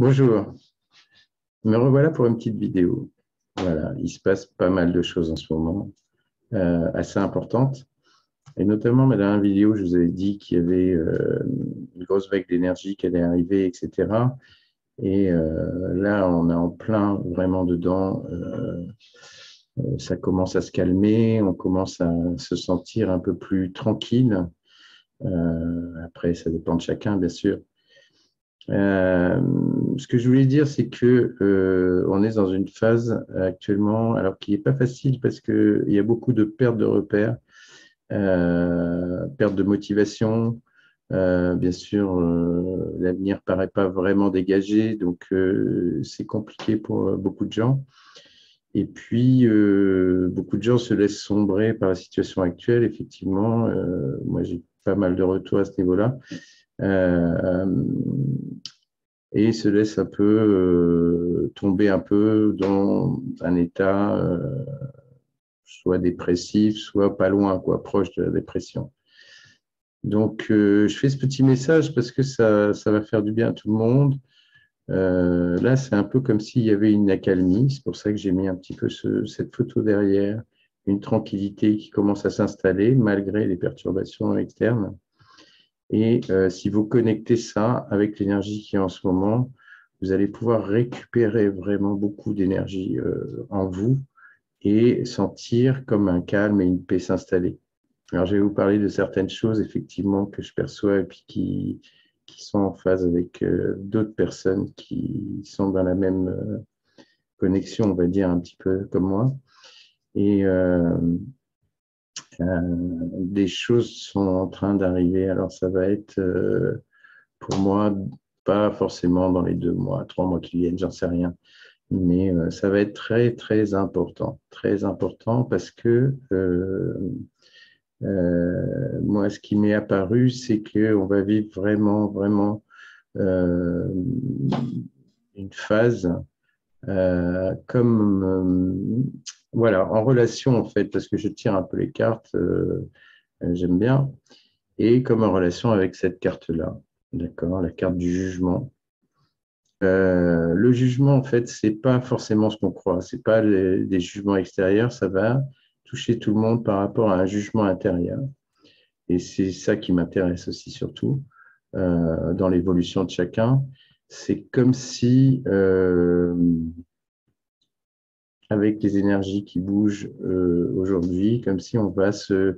Bonjour, me revoilà pour une petite vidéo. Voilà, il se passe pas mal de choses en ce moment, assez importantes. Et notamment, dans la vidéo, je vous avais dit qu'il y avait une grosse vague d'énergie qui allait arriver, etc. Et là, on est en plein vraiment dedans. Ça commence à se calmer, on commence à se sentir un peu plus tranquille. Après, ça dépend de chacun, bien sûr. Ce que je voulais dire, c'est que on est dans une phase actuellement, alors qui n'est pas facile parce qu'il y a beaucoup de pertes de repères, perte de motivation. Bien sûr, l'avenir paraît pas vraiment dégagé, donc c'est compliqué pour beaucoup de gens. Et puis, beaucoup de gens se laissent sombrer par la situation actuelle. Effectivement, moi j'ai pas mal de retours à ce niveau-là. Euh, et se laisse un peu tomber un peu dans un état soit dépressif, soit pas loin, quoi, proche de la dépression. Donc, je fais ce petit message parce que ça va faire du bien à tout le monde. Là, c'est un peu comme s'il y avait une accalmie. C'est pour ça que j'ai mis un petit peu cette photo derrière, une tranquillité qui commence à s'installer malgré les perturbations externes. Et si vous connectez ça avec l'énergie qui est en ce moment, vous allez pouvoir récupérer vraiment beaucoup d'énergie en vous et sentir comme un calme et une paix s'installer. Alors, je vais vous parler de certaines choses, effectivement, que je perçois et puis qui sont en phase avec d'autres personnes qui sont dans la même connexion, on va dire, un petit peu comme moi. Et des choses sont en train d'arriver. Alors, ça va être pour moi, pas forcément dans les 2 mois, 3 mois qui viennent, j'en sais rien. Mais ça va être très, très important parce que moi, ce qui m'est apparu, c'est qu'on va vivre vraiment euh, une phase comme, voilà, en relation en fait, parce que je tire un peu les cartes, j'aime bien, et comme en relation avec cette carte-là, d'accord, la carte du jugement. Le jugement, en fait, c'est pas forcément ce qu'on croit. C'est pas des jugements extérieurs. Ça va toucher tout le monde par rapport à un jugement intérieur. Et c'est ça qui m'intéresse aussi surtout dans l'évolution de chacun. C'est comme si, avec les énergies qui bougent aujourd'hui, comme si on va ça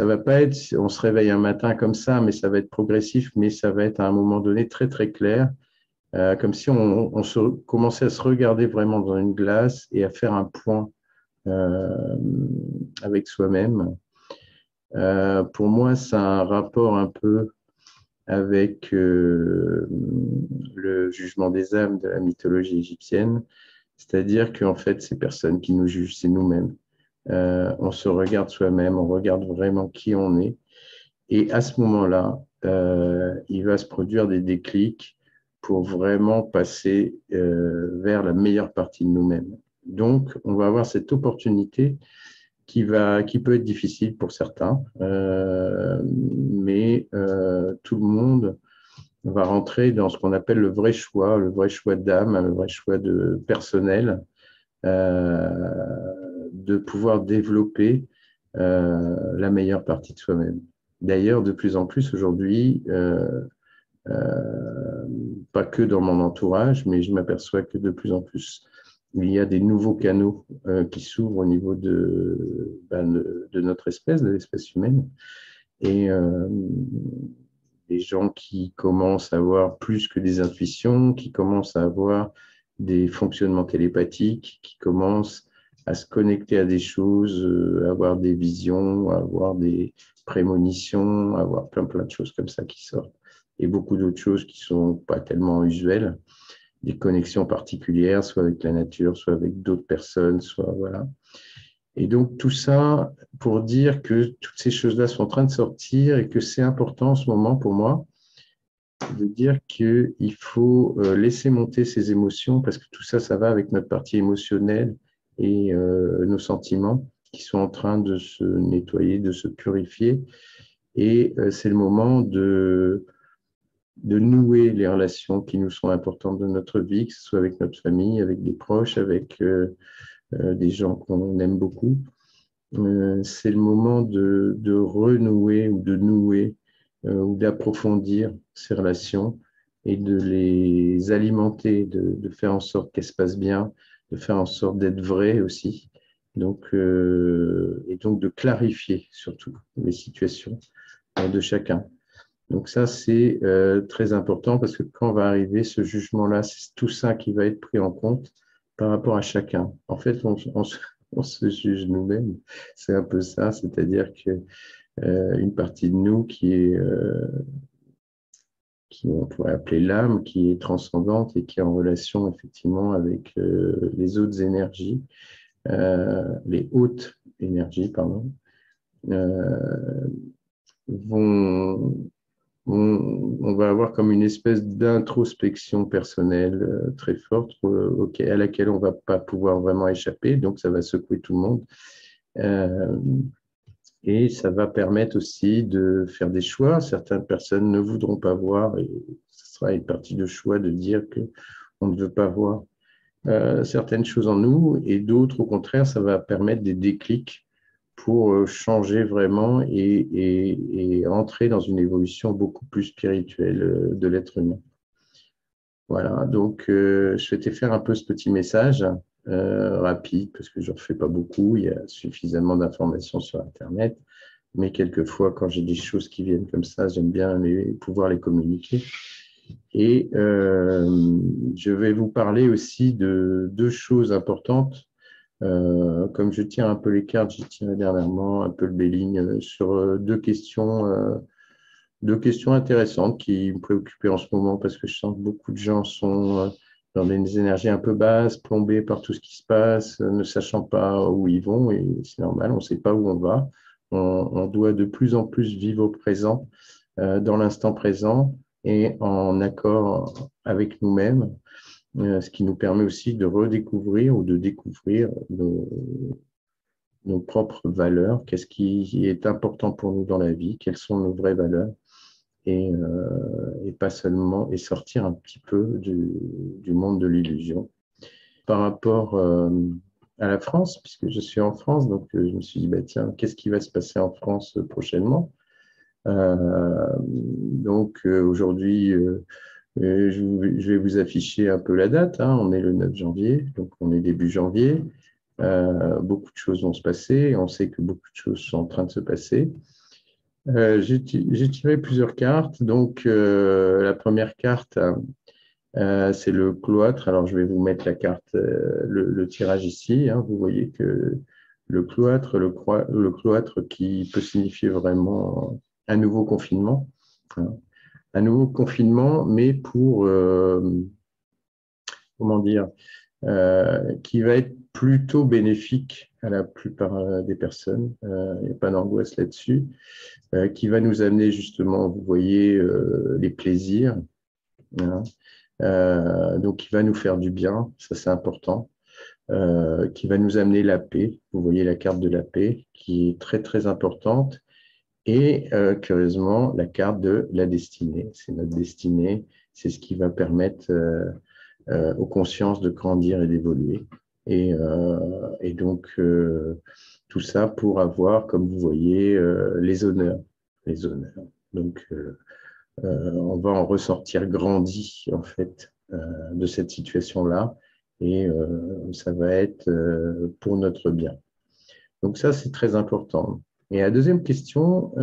va pas être, on se réveille un matin comme ça, mais ça va être progressif, mais ça va être à un moment donné très clair. Comme si on commençait à se regarder vraiment dans une glace et à faire un point euh, avec soi-même. Pour moi, c'est un rapport un peu avec le jugement des âmes de la mythologie égyptienne, c'est-à-dire qu'en fait, ces personnes qui nous jugent, c'est nous-mêmes. On se regarde soi-même, on regarde vraiment qui on est. Et à ce moment-là, il va se produire des déclics pour vraiment passer vers la meilleure partie de nous-mêmes. Donc, on va avoir cette opportunité qui peut être difficile pour certains, mais tout le monde va rentrer dans ce qu'on appelle le vrai choix d'âme, le vrai choix de personnel, euh, de pouvoir développer la meilleure partie de soi-même. D'ailleurs, de plus en plus aujourd'hui, pas que dans mon entourage, mais je m'aperçois que de plus en plus, il y a des nouveaux canaux qui s'ouvrent au niveau de notre espèce, de l'espèce humaine. Et des gens qui commencent à avoir plus que des intuitions, qui commencent à avoir des fonctionnements télépathiques, qui commencent à se connecter à des choses, à avoir des visions, à avoir des prémonitions, à avoir plein de choses comme ça qui sortent. Et beaucoup d'autres choses qui sont pas tellement usuelles, des connexions particulières, soit avec la nature, soit avec d'autres personnes, soit voilà. Et donc tout ça pour dire que toutes ces choses-là sont en train de sortir et que c'est important en ce moment pour moi de dire qu'il faut laisser monter ses émotions parce que tout ça, ça va avec notre partie émotionnelle et nos sentiments qui sont en train de se nettoyer, de se purifier. Et c'est le moment de nouer les relations qui nous sont importantes dans notre vie, que ce soit avec notre famille, avec des proches, avec des gens qu'on aime beaucoup. C'est le moment de renouer ou de nouer ou d'approfondir ces relations et de les alimenter, de faire en sorte qu'elles se passent bien, de faire en sorte d'être vraies aussi. Donc, et donc de clarifier surtout les situations de chacun. Donc ça, c'est très important parce que quand va arriver ce jugement-là, c'est tout ça qui va être pris en compte par rapport à chacun. En fait, on se juge nous-mêmes. C'est un peu ça, c'est-à-dire que une partie de nous qui on pourrait appeler l'âme, qui est transcendante et qui est en relation effectivement avec les autres énergies, les hautes énergies, pardon, euh, vont on va avoir comme une espèce d'introspection personnelle très forte à laquelle on ne va pas pouvoir vraiment échapper, donc ça va secouer tout le monde. Et ça va permettre aussi de faire des choix. Certaines personnes ne voudront pas voir, et ce sera une partie de choix de dire qu'on ne veut pas voir certaines choses en nous, et d'autres, au contraire, ça va permettre des déclics pour changer vraiment et entrer dans une évolution beaucoup plus spirituelle de l'être humain. Voilà, donc je souhaitais faire un peu ce petit message rapide, parce que je ne refais pas beaucoup, il y a suffisamment d'informations sur Internet, mais quelquefois, quand j'ai des choses qui viennent comme ça, j'aime bien pouvoir les communiquer. Et je vais vous parler aussi de deux choses importantes. Comme je tire un peu les cartes, j'ai tiré dernièrement un peu le Béling sur deux questions intéressantes qui me préoccupaient en ce moment parce que je sens que beaucoup de gens sont dans des énergies un peu basses, plombés par tout ce qui se passe, ne sachant pas où ils vont, et c'est normal, on ne sait pas où on va. On doit de plus en plus vivre au présent, dans l'instant présent et en accord avec nous-mêmes, ce qui nous permet aussi de redécouvrir ou de découvrir nos propres valeurs, qu'est-ce qui est important pour nous dans la vie, quelles sont nos vraies valeurs, et pas seulement, et sortir un petit peu du monde de l'illusion. Par rapport à la France, puisque je suis en France, donc je me suis dit, bah, tiens, qu'est-ce qui va se passer en France prochainement? Donc aujourd'hui, je vais vous afficher un peu la date, hein. On est le 9 janvier, donc on est début janvier. Beaucoup de choses vont se passer. On sait que beaucoup de choses sont en train de se passer. J'ai tiré plusieurs cartes. Donc, la première carte, c'est le cloître. Alors, je vais vous mettre la carte, le tirage ici, hein. Vous voyez que le cloître, le cloître qui peut signifier vraiment un nouveau confinement, hein. Un nouveau confinement, mais pour, comment dire, qui va être plutôt bénéfique à la plupart des personnes. Il n'y a pas d'angoisse là-dessus. Qui va nous amener justement, vous voyez, les plaisirs, hein. Donc, qui va nous faire du bien, ça c'est important. Qui va nous amener la paix. Vous voyez la carte de la paix qui est très très importante. Et curieusement, la carte de la destinée. C'est notre destinée, c'est ce qui va permettre aux consciences de grandir et d'évoluer. Et donc, tout ça pour avoir, comme vous voyez, les honneurs. Les honneurs. Donc, on va en ressortir grandi, en fait, de cette situation-là. Et ça va être pour notre bien. Donc, ça, c'est très important. Et la deuxième question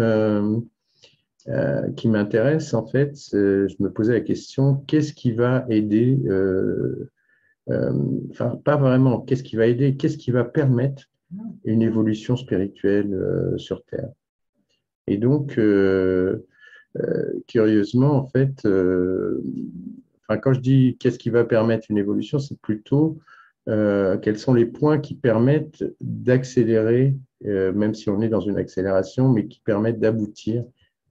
qui m'intéresse, en fait, je me posais la question, qu'est-ce qui va aider enfin, pas vraiment, qu'est-ce qui va aider, qu'est-ce qui va permettre une évolution spirituelle sur Terre. Et donc, curieusement, en fait, enfin, quand je dis qu'est-ce qui va permettre une évolution, c'est plutôt quels sont les points qui permettent d'accélérer, même si on est dans une accélération, mais qui permettent d'aboutir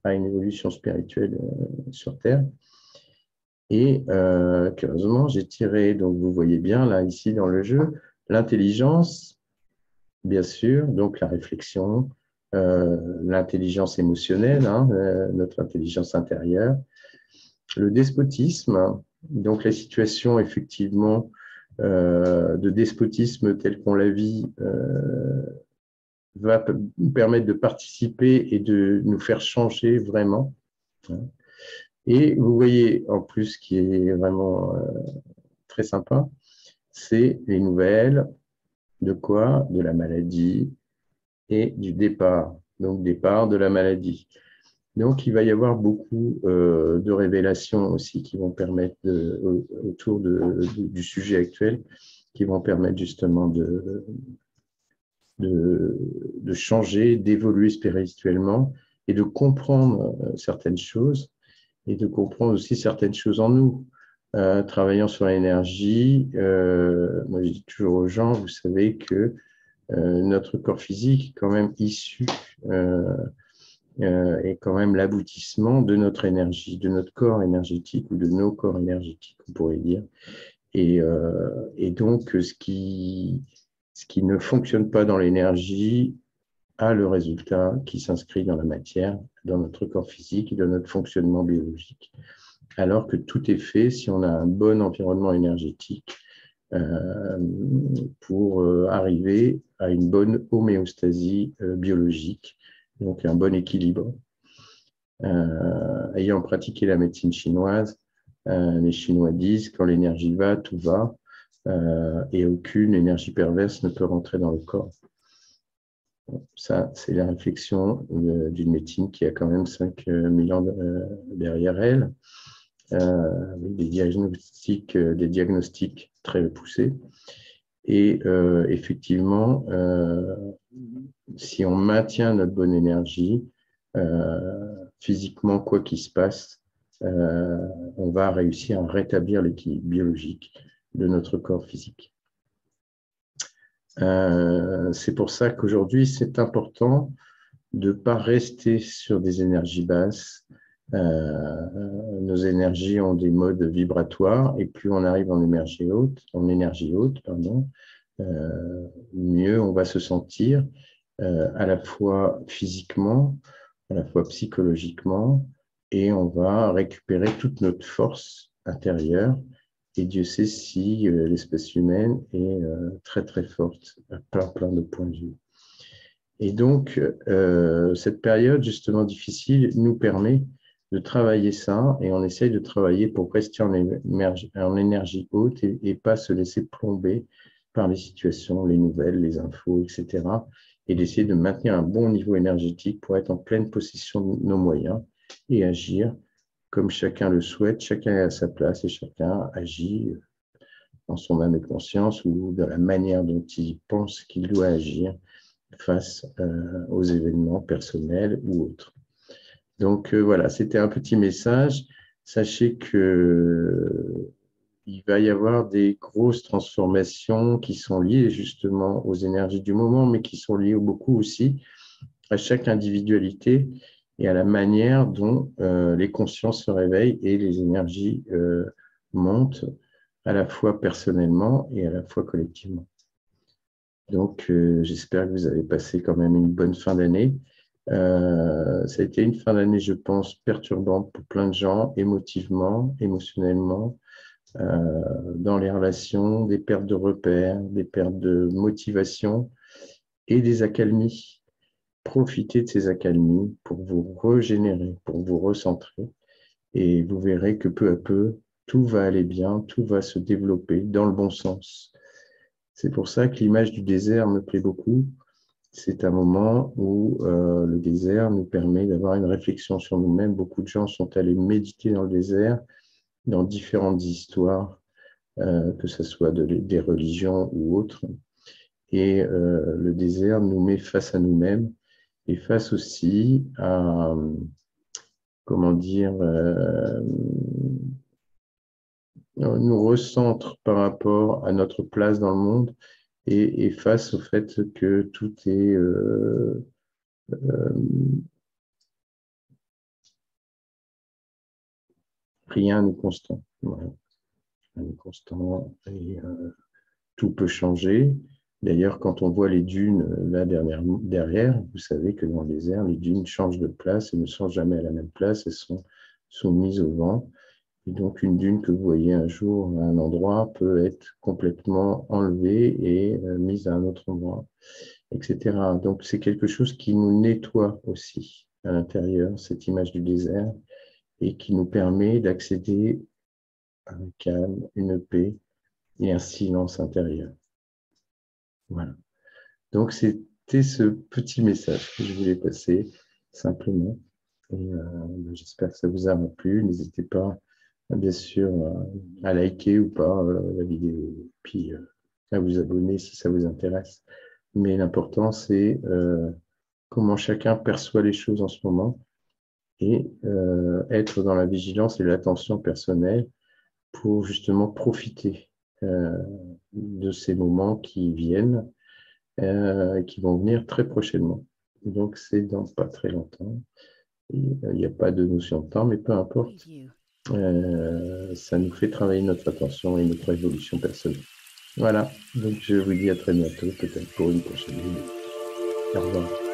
à une évolution spirituelle sur Terre. Et curieusement, j'ai tiré, donc vous voyez bien là, ici dans le jeu, l'intelligence, bien sûr, donc la réflexion, l'intelligence émotionnelle, hein, notre intelligence intérieure, Le despotisme, donc la situation effectivement de despotisme tel qu'on la vit, va nous permettre de participer et de nous faire changer vraiment. Et vous voyez, en plus, ce qui est vraiment très sympa, c'est les nouvelles de quoi? De la maladie et du départ. Donc, départ de la maladie. Donc, il va y avoir beaucoup de révélations aussi qui vont permettre, autour du sujet actuel, qui vont permettre justement de changer, d'évoluer spirituellement et de comprendre certaines choses et de comprendre aussi certaines choses en nous. Travaillant sur l'énergie, moi je dis toujours aux gens, vous savez que notre corps physique est quand même issu, est quand même l'aboutissement de notre énergie, de notre corps énergétique ou de nos corps énergétiques, on pourrait dire. Et donc, ce qui ne fonctionne pas dans l'énergie a le résultat qui s'inscrit dans la matière, dans notre corps physique et dans notre fonctionnement biologique. Alors que tout est fait si on a un bon environnement énergétique pour arriver à une bonne homéostasie biologique, donc un bon équilibre. Ayant pratiqué la médecine chinoise, les Chinois disent quand l'énergie va, tout va, et aucune énergie perverse ne peut rentrer dans le corps. Ça, c'est la réflexion d'une médecine qui a quand même 5000 ans derrière elle, avec des diagnostics très poussés. Et effectivement, si on maintient notre bonne énergie, physiquement, quoi qu'il se passe, on va réussir à rétablir l'équilibre biologique de notre corps physique. C'est pour ça qu'aujourd'hui, c'est important de ne pas rester sur des énergies basses. Nos énergies ont des modes vibratoires et plus on arrive en énergie haute, mieux on va se sentir à la fois physiquement, à la fois psychologiquement, et on va récupérer toute notre force intérieure. Et Dieu sait si l'espèce humaine est très très forte à plein de points de vue. Et donc, cette période justement difficile nous permet de travailler ça, et on essaye de travailler pour rester en énergie haute et pas se laisser plomber par les situations, les nouvelles, les infos, etc. Et d'essayer de maintenir un bon niveau énergétique pour être en pleine possession de nos moyens et agir comme chacun le souhaite, chacun est à sa place et chacun agit en son âme et conscience ou de la manière dont il pense qu'il doit agir face aux événements personnels ou autres. Donc voilà, c'était un petit message. Sachez que il va y avoir des grosses transformations qui sont liées justement aux énergies du moment, mais qui sont liées beaucoup aussi à chaque individualité et à la manière dont les consciences se réveillent et les énergies montent à la fois personnellement et à la fois collectivement. Donc, j'espère que vous avez passé quand même une bonne fin d'année. Ça a été une fin d'année, je pense, perturbante pour plein de gens, émotivement, émotionnellement, dans les relations, des pertes de repères, des pertes de motivation et des accalmies. Profitez de ces accalmies pour vous régénérer, pour vous recentrer, et vous verrez que peu à peu, tout va aller bien, tout va se développer dans le bon sens. C'est pour ça que l'image du désert me plaît beaucoup. C'est un moment où le désert nous permet d'avoir une réflexion sur nous-mêmes. Beaucoup de gens sont allés méditer dans le désert, dans différentes histoires, que ce soit des religions ou autres. Et le désert nous met face à nous-mêmes et face aussi à, comment dire, nous recentre par rapport à notre place dans le monde et face au fait que tout est rien n'est constant. Voilà. Rien n'est constant et tout peut changer. D'ailleurs, quand on voit les dunes là derrière, vous savez que dans le désert, les dunes changent de place et ne sont jamais à la même place. Elles sont soumises au vent Et donc, une dune que vous voyez un jour à un endroit peut être complètement enlevée et mise à un autre endroit, etc. Donc, c'est quelque chose qui nous nettoie aussi à l'intérieur, cette image du désert, et qui nous permet d'accéder à un calme, une paix et un silence intérieur. Voilà. Donc, c'était ce petit message que je voulais passer simplement. Et j'espère que ça vous a plu. N'hésitez pas, bien sûr, à liker ou pas la vidéo, puis à vous abonner si ça vous intéresse. Mais l'important, c'est comment chacun perçoit les choses en ce moment et être dans la vigilance et l'attention personnelle pour justement profiter de ces moments qui viennent, qui vont venir très prochainement. Donc, c'est dans pas très longtemps. Il n'y a pas de notion de temps, mais peu importe. Ça nous fait travailler notre attention et notre évolution personnelle. Voilà, donc je vous dis à très bientôt, peut-être pour une prochaine vidéo. Au revoir.